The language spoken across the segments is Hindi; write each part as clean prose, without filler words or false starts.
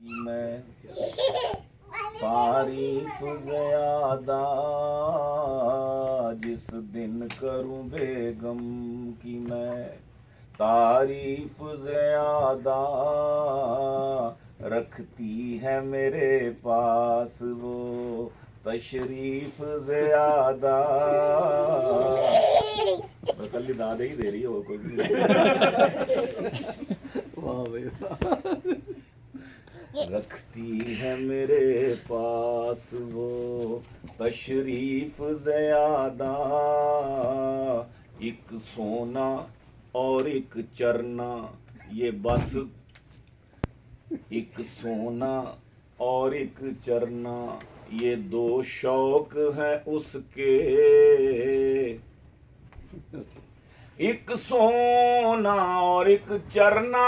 मैं तारीफ ज़्यादा जिस दिन करूं बेगम की, मैं तारीफ ज़्यादा रखती है मेरे पास वो तशरीफ ज़्यादा। कल दादा ही दे रही हो कोई वाह भाई रखती है मेरे पास वो तशरीफ ज़्यादा। एक सोना और एक चरना, ये बस एक सोना और एक चरना, ये दो शौक हैं उसके। एक सोना और एक चरना,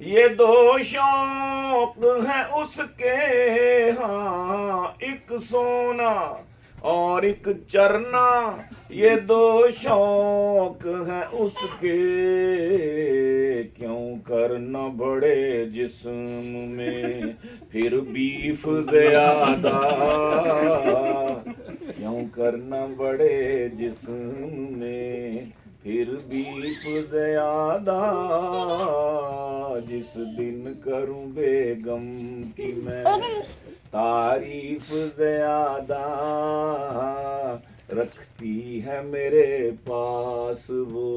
ये दो शौक हैं उसके। हाँ, एक सोना और एक चरना, ये दो शौक हैं उसके। क्यों करना बड़े जिस्म में फिर बीफ ज़्यादा, क्यों करना बड़े जिस्म में फिर बीफ ज़्यादा। जिस दिन करूं बेगम की मैं तारीफ ज़्यादा, रखती है मेरे पास वो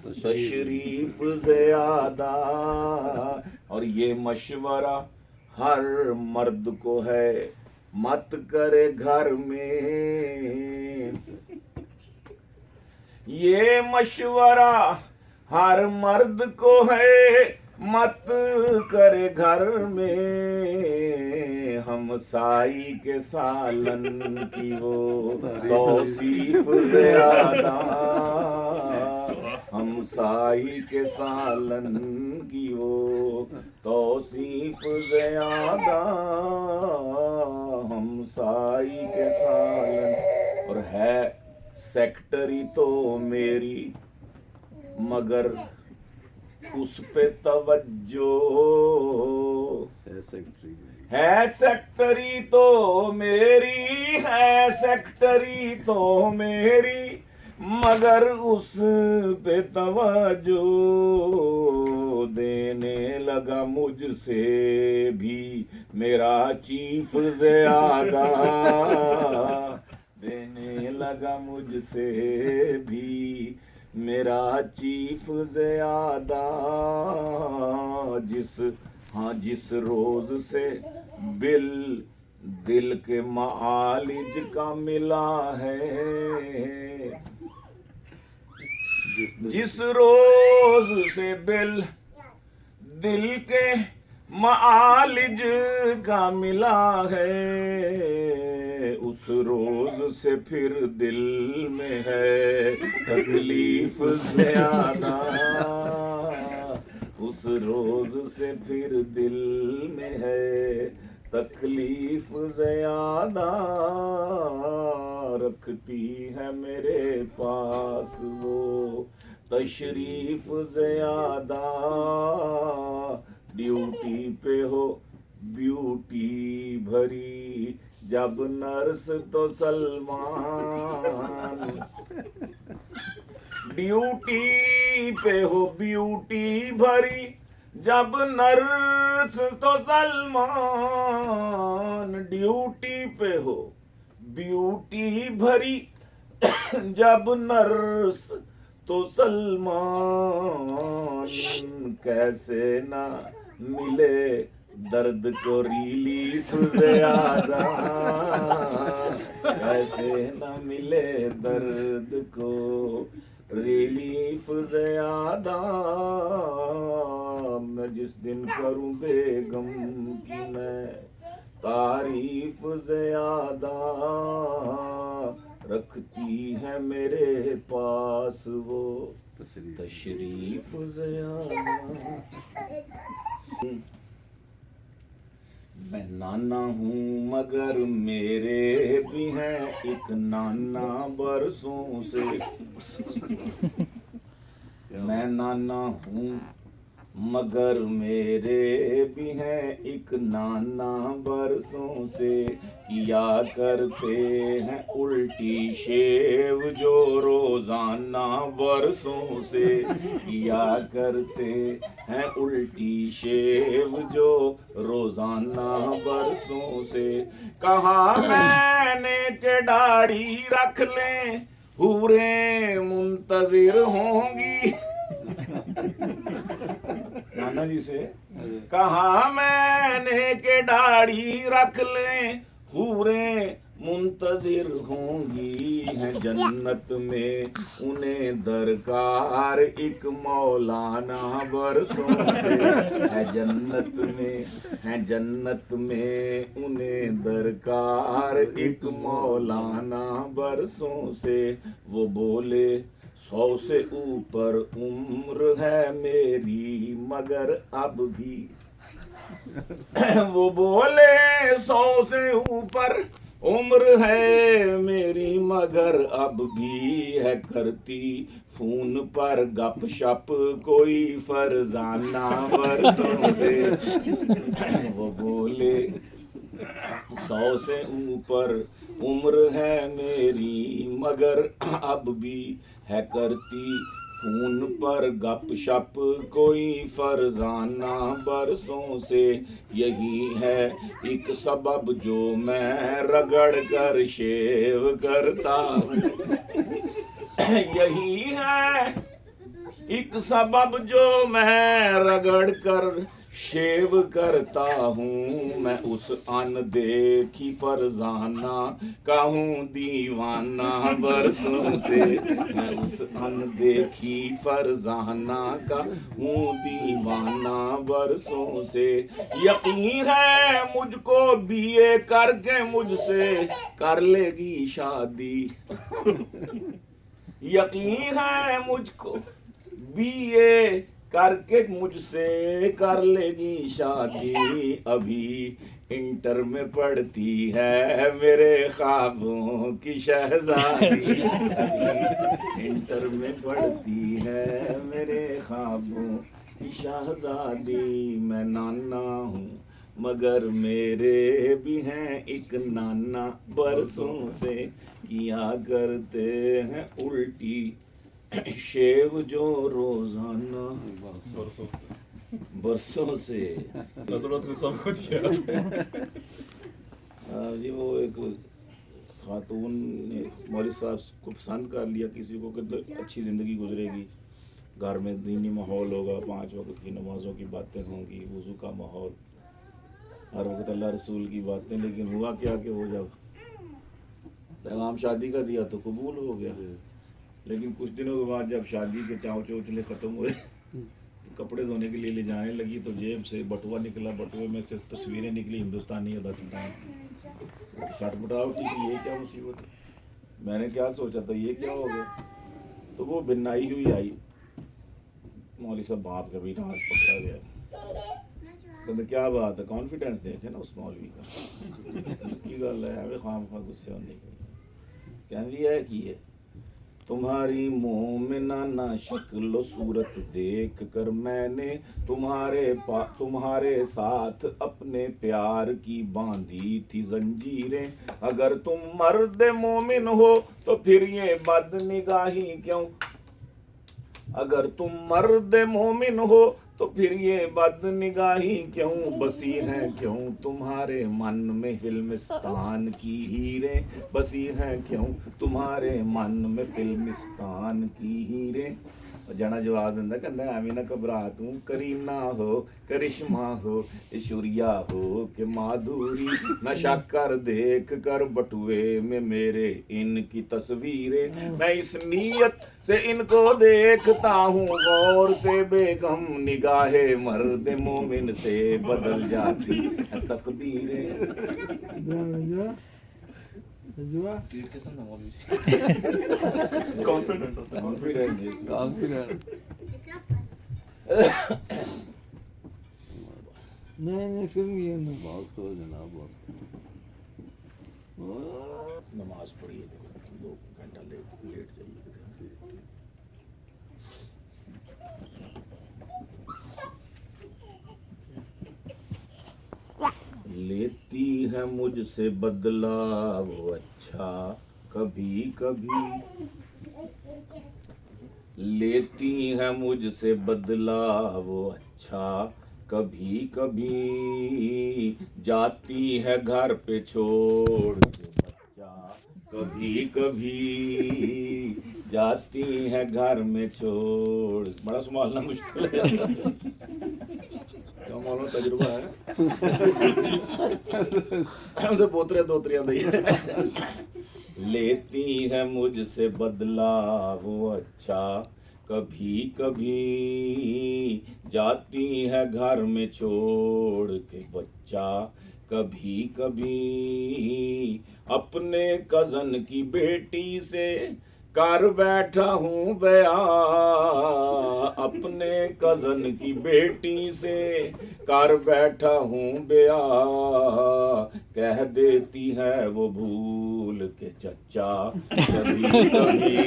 तशरीफ ज़्यादा। और ये मशवरा हर मर्द को है, मत करे घर में। ये मशवरा हर मर्द को है, मत करे घर में। हम साई के सालन की वो तौसीफ ज़्यादा, हम साई के सालन की वो तौसीफ ज़्यादा। हम साई के सालन। और है सेक्टरी तो मेरी मगर उस पे तवज्जो है। सेक्टरी तो मेरी है, सेक्टरी तो मेरी मगर उस पे तवज्जो। देने लगा मुझसे भी मेरा चीफ ज़्यादा, देने लगा मुझसे भी मेरा चीफ ज़्यादा। जिस रोज से बिल दिल के मालिज का मिला है, जिस रोज से बिल दिल के मालिज का मिला है, उस रोज से फिर दिल में है तकलीफ ज़्यादा। उस रोज से फिर दिल में है तकलीफ ज़्यादा। रखती है मेरे पास वो तशरीफ ज़्यादा। ड्यूटी पे हो ब्यूटी भरी जब नर्स तो सलमान, ड्यूटी पे हो ब्यूटी भरी जब नर्स तो सलमान। ड्यूटी पे हो ब्यूटी भरी जब नर्स तो सलमान। कैसे ना मिले दर्द को रिलीफ ज़्यादा, कैसे ना मिले दर्द को रिलीफ ज़्यादा। मैं जिस दिन करूं बेगम की मैं तारीफ ज़्यादा, रखती है मेरे पास वो तशरीफ ज़्यादा। मैं नाना हूँ मगर मेरे भी हैं एक नाना बरसों से। मैं नाना हूँ मगर मेरे भी हैं एक नाना बरसों से, किया करते हैं उल्टी शेव जो रोजाना बरसों से, किया करते हैं उल्टी शेव जो रोजाना बरसों से। कहा मैंने के दाढ़ी रख लें हूरें मुंतजिर होंगी। नाना जी से कहा मैंने के दाढ़ी रख लें हूरें मुंतजिर होंगी। है जन्नत में उन्हें दरकार एक मौलाना बरसों से, है जन्नत में उन्हें दरकार एक मौलाना बरसों से। वो बोले 100 से ऊपर उम्र है मेरी मगर अब भी वो बोले 100 से ऊपर उम्र है मेरी मगर अब भी है करती फोन पर गपशप कोई फरजाना बरसों से। वो बोले 100 से ऊपर उम्र है मेरी मगर अब भी है करती फोन पर गपशप कोई फरजाना बरसों से। यही है एक सबब जो मैं रगड़ कर शेव करता हूँ। यही है एक सबब जो मैं रगड़ कर शेव करता हूँ। मैं उस अनदेखी फरजाना का हूँ दीवाना बरसों से, मैं उस अनदेखी फरजाना का हूँ दीवाना बरसों से। यकीन है मुझको बीए करके मुझसे कर लेगी शादी। यकीन है मुझको बीए करके मुझसे कर लेगी शादी। अभी इंटर में पढ़ती है मेरे ख्वाबों की शहजादी। इंटर में पढ़ती है मेरे ख्वाबों की शहजादी। मैं नाना हूँ मगर मेरे भी हैं एक नाना बरसों से, किया करते हैं उल्टी शेव जो रोजाना बरसों से। सब कुछ जी वो एक खातून ने मौलवी साहब को पसंद कर लिया किसी को कि अच्छी ज़िंदगी गुजरेगी, घर में दीनी माहौल होगा, 5 वक्त की नमाज़ों की बातें होंगी, वज़ू का माहौल, हर वक्त अल्लाह रसूल की बातें। लेकिन हुआ क्या कि वो जब पैगाम शादी का दिया तो कबूल हो गया। लेकिन कुछ दिनों के बाद जब शादी के चाव चौचले ख़त्म हुए, कपड़े धोने के लिए ले जाने लगी तो जेब से बटुआ निकला, बटुए में से तस्वीरें निकली हिंदुस्तानी अदाकाराएं। छटपटा उठी कि ये क्या मुसीबत है। मैंने क्या सोचा था ये क्या हो गया। तो वो बिनाई हुई आई, मौलवी साहब बाप का भी हाथ पकड़ा गया। तो क्या बात है, कॉन्फिडेंस देखे ना उस मौलवी का की गल है एवं खाम खा गुस्से होने की। कहती है कि ये तुम्हारी मोमिनाना शक्ल सूरत देख कर मैंने तुम्हारे साथ अपने प्यार की बांधी थी जंजीरें। अगर तुम मर्द मोमिन हो तो फिर ये बदनिगाही क्यों। अगर तुम मर्द मोमिन हो तो फिर ये बदनिगाही क्यों। बसी हैं क्यों तुम्हारे मन में फिल्मिस्तान की हीरें। बसी हैं क्यों तुम्हारे मन में फिल्मिस्तान की हीरें। जना जवाब दिंदा कहंदा एवें ना घबरा तू, करीना हो करिश्मा हो ऐश्वर्या हो कि माधुरी, नशा कर देख कर बटुए में मेरे इनकी तस्वीरें। मैं इस नीयत से इनको देखता हूँ गौर से, बेगम निगाहे मर्द मोमिन से बदल जाती तकदीरें। कॉन्फिडेंट नहीं फिर ये नमाज को जनाब नमाज पढ़िए 2 घंटा लेट जाइए। लेती है मुझसे बदला वो अच्छा कभी कभी, लेती है मुझसे बदला वो अच्छा कभी कभी, जाती है घर पे छोड़ के बच्चा कभी कभी, जाती है घर में छोड़। बड़ा संभालना मुश्किल है, क्या मालूम तजुर्बा है हमसे पोतरे दोतरियां दी। लेती है मुझसे बदला वो अच्छा कभी कभी, जाती है घर में छोड़ के बच्चा कभी कभी, अपने कजन की बेटी से कर बैठा हूँ बया, अपने कजन की बेटी से कर बैठा हूँ बया, कह देती है वो भूल के चचा कभी कभी,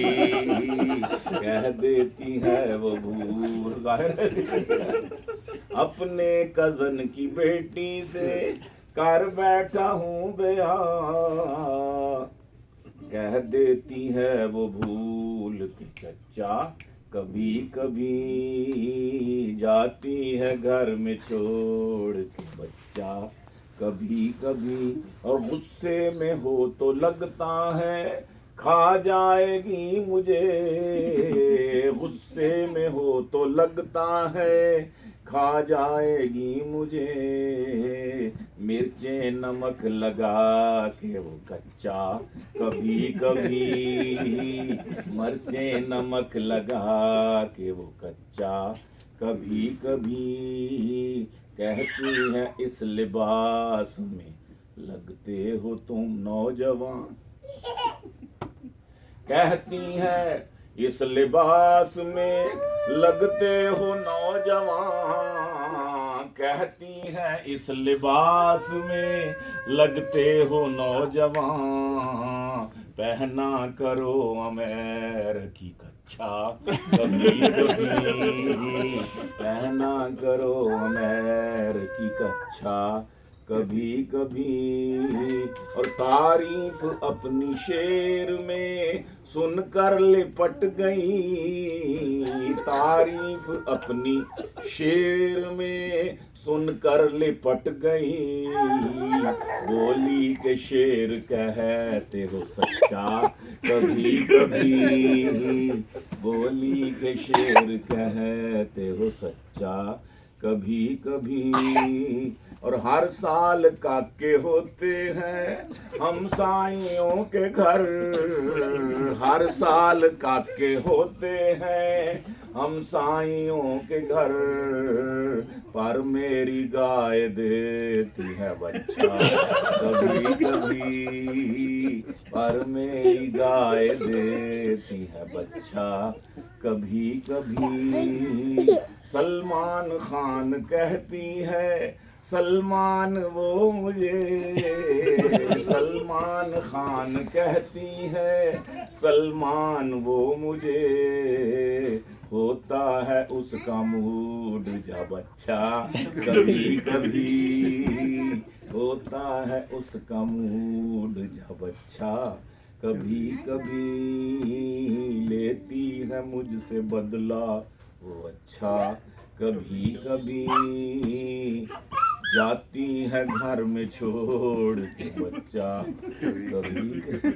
कह देती है वो भूल। अपने कजन की बेटी से कर बैठा हूँ बया, कह देती है वो भूल के चचा कभी कभी, जाती है घर में छोड़ के बच्चा कभी कभी। और गुस्से में हो तो लगता है खा जाएगी मुझे, गुस्से में हो तो लगता है खा जाएगी मुझे, मिर्चें नमक लगा के वो कच्चा कभी कभी, मिर्चें नमक लगा के वो कच्चा कभी कभी, कहती है इस लिबास में लगते हो तुम नौजवान, कहती है इस लिबास में लगते हो नौजवान, कहती है इस लिबास में लगते हो नौजवान, पहना करो अमेरिकी कच्छा कभी कभी, पहना करो अमेरिकी कच्छा कभी कभी। और तारीफ अपनी शेर में सुनकर लिपट गई, तारीफ अपनी शेर में सुनकर लिपट गई, बोली के शेर कहते हो सच्चा कभी कभी, बोली के शेर कहते हो सच्चा कभी कभी। और हर साल काके होते हैं हम साइयों के घर, हर साल काके होते हैं हम साइयों के घर, पर मेरी गाय देती है बच्चा कभी कभी, पर मेरी गाय देती है बच्चा कभी कभी। सलमान खान कहती है सलमान वो मुझे, सलमान खान कहती है सलमान वो मुझे, होता है उसका मूड जब अच्छा कभी कभी, होता है उसका मूड जब अच्छा कभी कभी, लेती है मुझसे बदला वो अच्छा कभी कभी, जाती है घर में छोड़ के बच्चा कभी कभी।